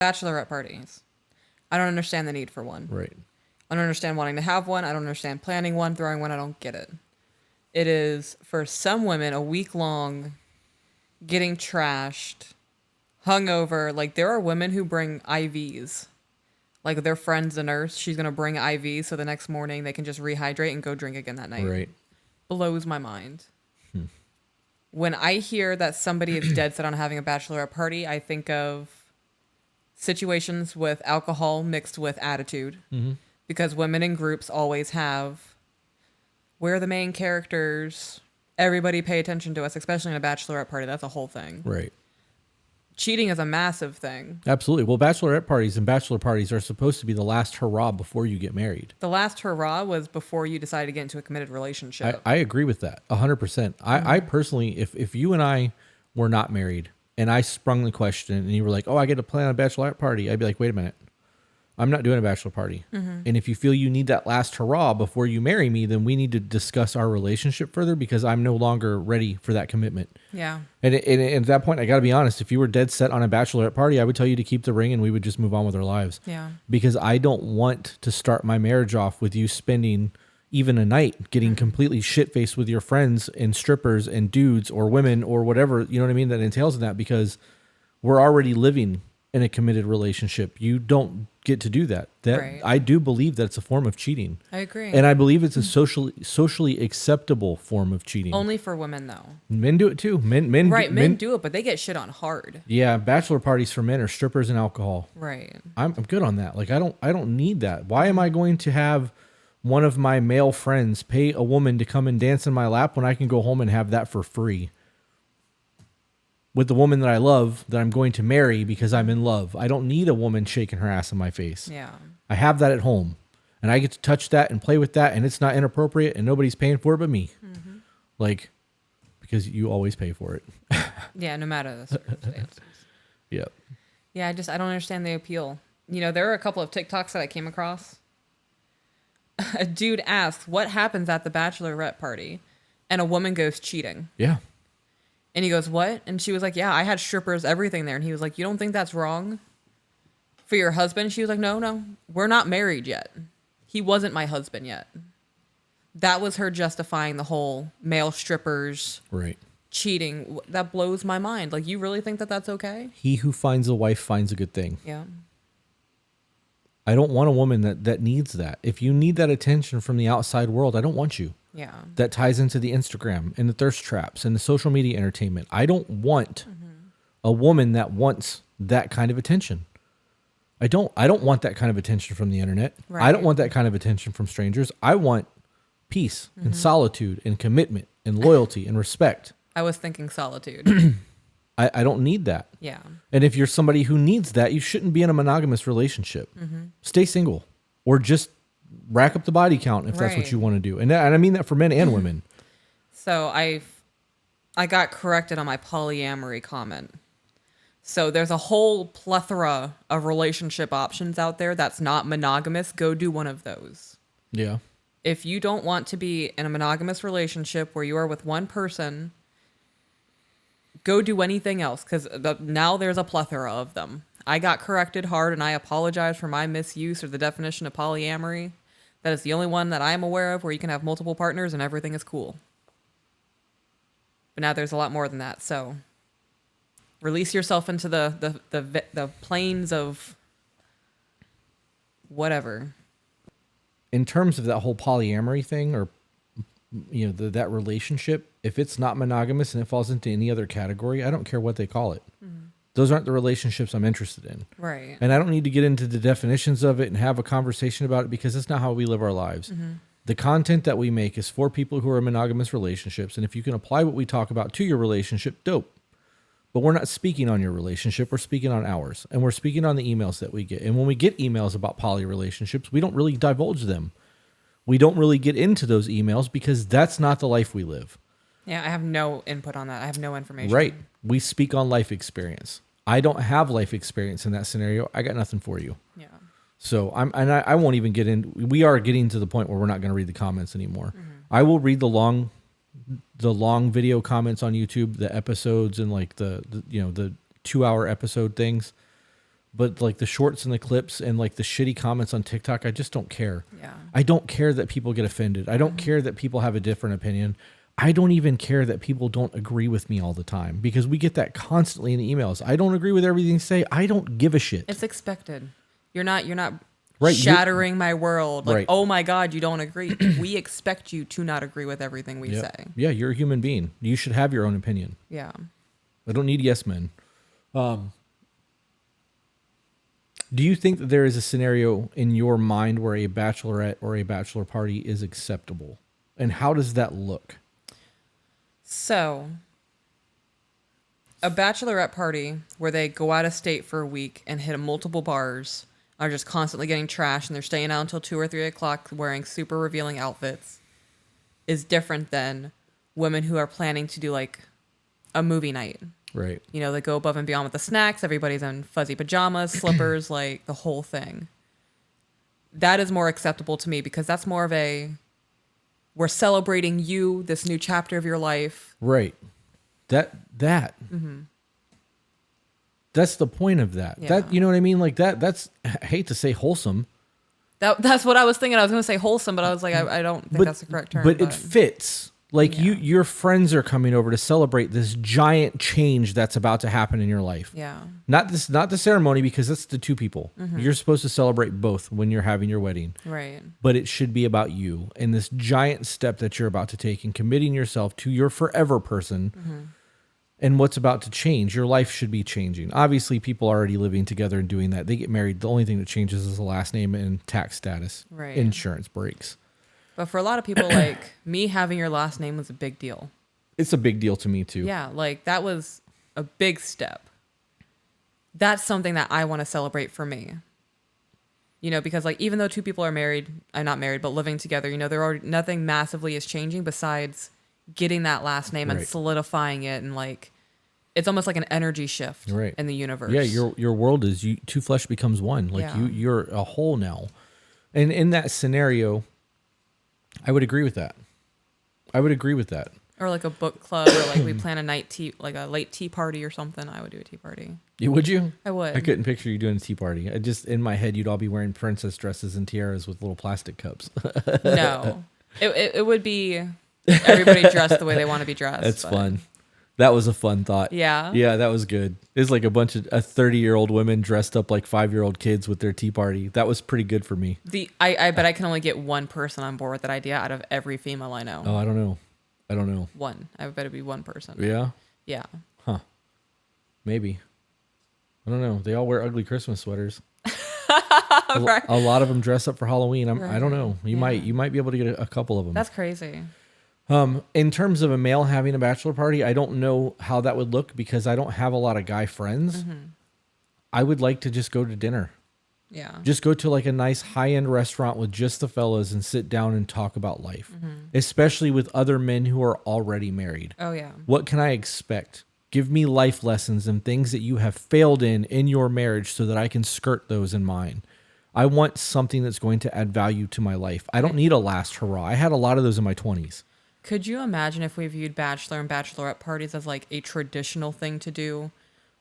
Bachelorette parties. I don't understand the need for one. Right. I don't understand wanting to have one. I don't understand planning one, throwing one. I don't get it. It is, for some women, a week long getting trashed, hungover. Like, there are women who bring IVs. Like, their friend's a nurse. She's going to bring IVs so the next morning they can just rehydrate and go drink again that night. Right. Blows my mind. When I hear that somebody is dead set on having a bachelorette party, I think of situations with alcohol mixed with attitude. Mm-hmm. Because women in groups always have, we're the main characters. Everybody pay attention to us, especially in a bachelorette party. That's a whole thing. Right. Cheating is a massive thing. Absolutely. Well, bachelorette parties and bachelor parties are supposed to be the last hurrah before you get married. The last hurrah was before you decided to get into a committed relationship. I agree with that 100%. I personally, if you and I were not married and I sprung the question and you were like, oh, I get to plan a bachelorette party, I'd be like, wait a minute. I'm not doing a bachelor party. Mm-hmm. And if you feel you need that last hurrah before you marry me, then we need to discuss our relationship further because I'm no longer ready for that commitment. Yeah. And at that point, I got to be honest, if you were dead set on a bachelorette party, I would tell you to keep the ring and we would just move on with our lives. Yeah. Because I don't want to start my marriage off with you spending even a night getting completely shit-faced with your friends and strippers and dudes or women or whatever, you know what I mean, that entails in that because we're already living in a committed relationship. You don't get to do that. Right. I do believe that it's a form of cheating. I agree. And I believe it's a socially acceptable form of cheating. Only for women, though. Men do it too. Men do it, but they get shit on hard. Yeah, bachelor parties for men are strippers and alcohol. Right. I'm good on that. Like I don't need that. Why am I going to have one of my male friends pay a woman to come and dance in my lap when I can go home and have that for free? With the woman that I love, that I'm going to marry because I'm in love. I don't need a woman shaking her ass in my face. Yeah. I have that at home. And I get to touch that and play with that, and it's not inappropriate, and nobody's paying for it but me. Mm-hmm. Like, because you always pay for it. Yeah, no matter the circumstances. Yep. Yeah, I don't understand the appeal. You know, there are a couple of TikToks that I came across. A dude asked, what happens at the bachelorette party? And a woman goes cheating. Yeah. And he goes, what? And she was like, yeah, I had strippers, everything there. And he was like, you don't think that's wrong for your husband? She was like, no, we're not married yet. He wasn't my husband yet. That was her justifying the whole male strippers cheating. That blows my mind. Like, you really think that that's okay? He who finds a wife finds a good thing. Yeah. I don't want a woman that needs that. If you need that attention from the outside world, I don't want you. Yeah. That ties into the Instagram and the thirst traps and the social media entertainment. I don't want a woman that wants that kind of attention. I don't want that kind of attention from the internet. Right. I don't want that kind of attention from strangers. I want peace and solitude and commitment and loyalty and respect. I was thinking solitude. I don't need that. Yeah. And if you're somebody who needs that, you shouldn't be in a monogamous relationship. Stay single or just rack up the body count if that's what you want to do. And I mean that for men and women. So I got corrected on my polyamory comment. So there's a whole plethora of relationship options out there that's not monogamous. Go do one of those. Yeah. If you don't want to be in a monogamous relationship where you are with one person, go do anything else, because now there's a plethora of them. I got corrected hard, and I apologize for my misuse or the definition of polyamory. That is the only one that I am aware of where you can have multiple partners and everything is cool. But now there's a lot more than that, so release yourself into the planes of whatever. In terms of that whole polyamory thing, or that relationship, if it's not monogamous and it falls into any other category, I don't care what they call it. Mm-hmm. Those aren't the relationships I'm interested in. Right. And I don't need to get into the definitions of it and have a conversation about it because that's not how we live our lives. Mm-hmm. The content that we make is for people who are in monogamous relationships. And if you can apply what we talk about to your relationship, dope. But we're not speaking on your relationship. We're speaking on ours. And we're speaking on the emails that we get. And when we get emails about poly relationships, we don't really divulge them. We don't really get into those emails because that's not the life we live. Yeah, I have no input on that. I have no information. Right. We speak on life experience. I don't have life experience in that scenario. I got nothing for you. Yeah. So I won't even get in. We are getting to the point where we're not going to read the comments anymore. Mm-hmm. I will read the long video comments on YouTube, the episodes and like the 2-hour episode things. But like the shorts and the clips and like the shitty comments on TikTok, I just don't care. Yeah. I don't care that people get offended. I don't care that people have a different opinion. I don't even care that people don't agree with me all the time, because we get that constantly in the emails. I don't agree with everything you say. I don't give a shit. It's expected. You're not Right, shattering my world. Like, right. oh my God, you don't agree. We expect you to not agree with everything we say. Yeah, you're a human being. You should have your own opinion. Yeah. I don't need yes men. Do you think that there is a scenario in your mind where a bachelorette or a bachelor party is acceptable? And how does that look? So, a bachelorette party where they go out of state for a week and hit multiple bars, are just constantly getting trashed, and they're staying out until 2 or 3 o'clock wearing super revealing outfits, is different than women who are planning to do like a movie night. Right. You know, they go above and beyond with the snacks. Everybody's in fuzzy pajamas, slippers, like the whole thing. That is more acceptable to me, because that's more of a, we're celebrating you, this new chapter of your life. Right. That's the point of that. Yeah. That, you know what I mean? Like that's, I hate to say wholesome. That's what I was thinking. I was going to say wholesome, but I was like, I don't think that's the correct term. But it fits. Like Yeah. your friends are coming over to celebrate this giant change that's about to happen in your life. Yeah. Not the ceremony, because that's the two people. You're supposed to celebrate both when you're having your wedding. Right. But it should be about you and this giant step that you're about to take and committing yourself to your forever person and what's about to change. Your life should be changing. Obviously, people are already living together and doing that. They get married. The only thing that changes is the last name and tax status. Right. Insurance breaks. But for a lot of people, like me, having your last name was a big deal. It's a big deal to me too. Yeah. Like that was a big step. That's something that I want to celebrate for me. You know, because like, even though two people are married, I'm not married, but living together, you know, nothing massively is changing besides getting that last name and Right. solidifying it. And like, it's almost like an energy shift Right. in the universe. Yeah, your world is two flesh becomes one. Like Yeah. you're a whole now. And in that scenario, I would agree with that. Or like a book club, or like we plan a night tea, like a late tea party or something. I would do a tea party. Would you? I would. I couldn't picture you doing a tea party. I just, in my head, you'd all be wearing princess dresses and tiaras with little plastic cups. No, it would be everybody dressed the way they want to be dressed. That's but- fun. That was a fun thought. Yeah. Yeah, that was good. It's like a bunch of 30-year-old women dressed up like 5-year-old kids with their tea party. That was pretty good for me. I bet I can only get one person on board with that idea out of every female I know. Oh, I don't know. One. I bet it'd be one person. Yeah? Yeah. Maybe. I don't know. They all wear ugly Christmas sweaters. Right. A lot of them dress up for Halloween. I don't know. You Yeah. might be able to get a couple of them. That's crazy. In terms of a male having a bachelor party, I don't know how that would look, because I don't have a lot of guy friends. I would like to just go to dinner. Yeah. Just go to like a nice high-end restaurant with just the fellas and sit down and talk about life, especially with other men who are already married. Oh yeah. What can I expect? Give me life lessons and things that you have failed in your marriage so that I can skirt those in mine. I want something that's going to add value to my life. I don't need a last hurrah. I had a lot of those in my 20s. Could you imagine if we viewed bachelor and bachelorette parties as like a traditional thing to do,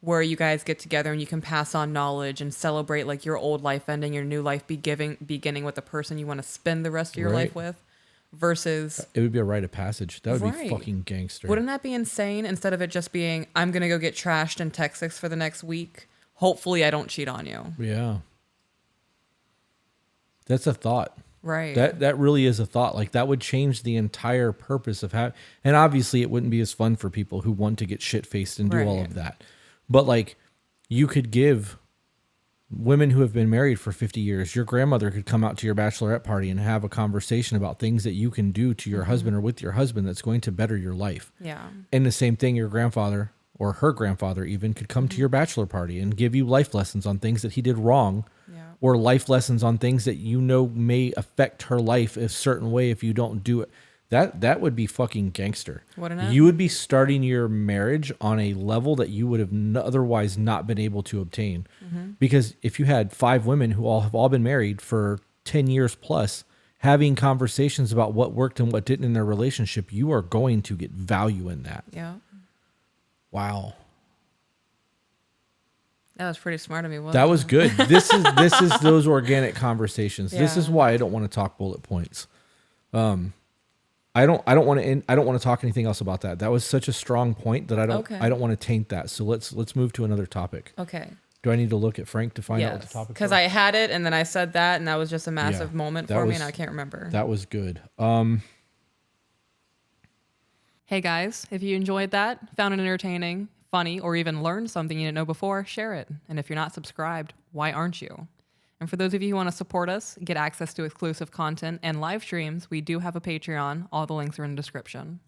where you guys get together and you can pass on knowledge and celebrate like your old life ending, your new life beginning with the person you want to spend the rest of your life with, versus It would be a rite of passage. That would be Right. fucking gangster. wouldn't that be insane? Instead of it just being, I'm going to go get trashed in Texas for the next week. Hopefully I don't cheat on you. Yeah. That's a thought. Right. That really is a thought. Like that would change the entire purpose of having, and obviously it wouldn't be as fun for people who want to get shit faced and do all Right. of that. But like you could give women who have been married for 50 years, your grandmother could come out to your bachelorette party and have a conversation about things that you can do to your husband or with your husband that's going to better your life. Yeah. And the same thing, your grandfather or her grandfather even could come to your bachelor party and give you life lessons on things that he did wrong. Yeah. Or life lessons on things that you know may affect her life a certain way if you don't do it. That would be fucking gangster. Wouldn't it? You would be starting your marriage on a level that you would have otherwise not been able to obtain. Because if you had 5 women who all have been married for 10 years plus, having conversations about what worked and what didn't in their relationship, you are going to get value in that. Yeah. Wow. That was pretty smart of me. That was good. This is those organic conversations. Yeah. This is why I don't want to talk bullet points. I don't want to talk anything else about that. That was such a strong point that I don't want to taint that. So let's move to another topic. Okay. Do I need to look at Frank to find out what the topic is? Because I had it and then I said that and that was just a massive moment for me and I can't remember. That was good. Hey guys, if you enjoyed that, found it entertaining, funny, or even learned something you didn't know before, share it. And if you're not subscribed, why aren't you? And for those of you who want to support us, get access to exclusive content and live streams, we do have a Patreon. All the links are in the description.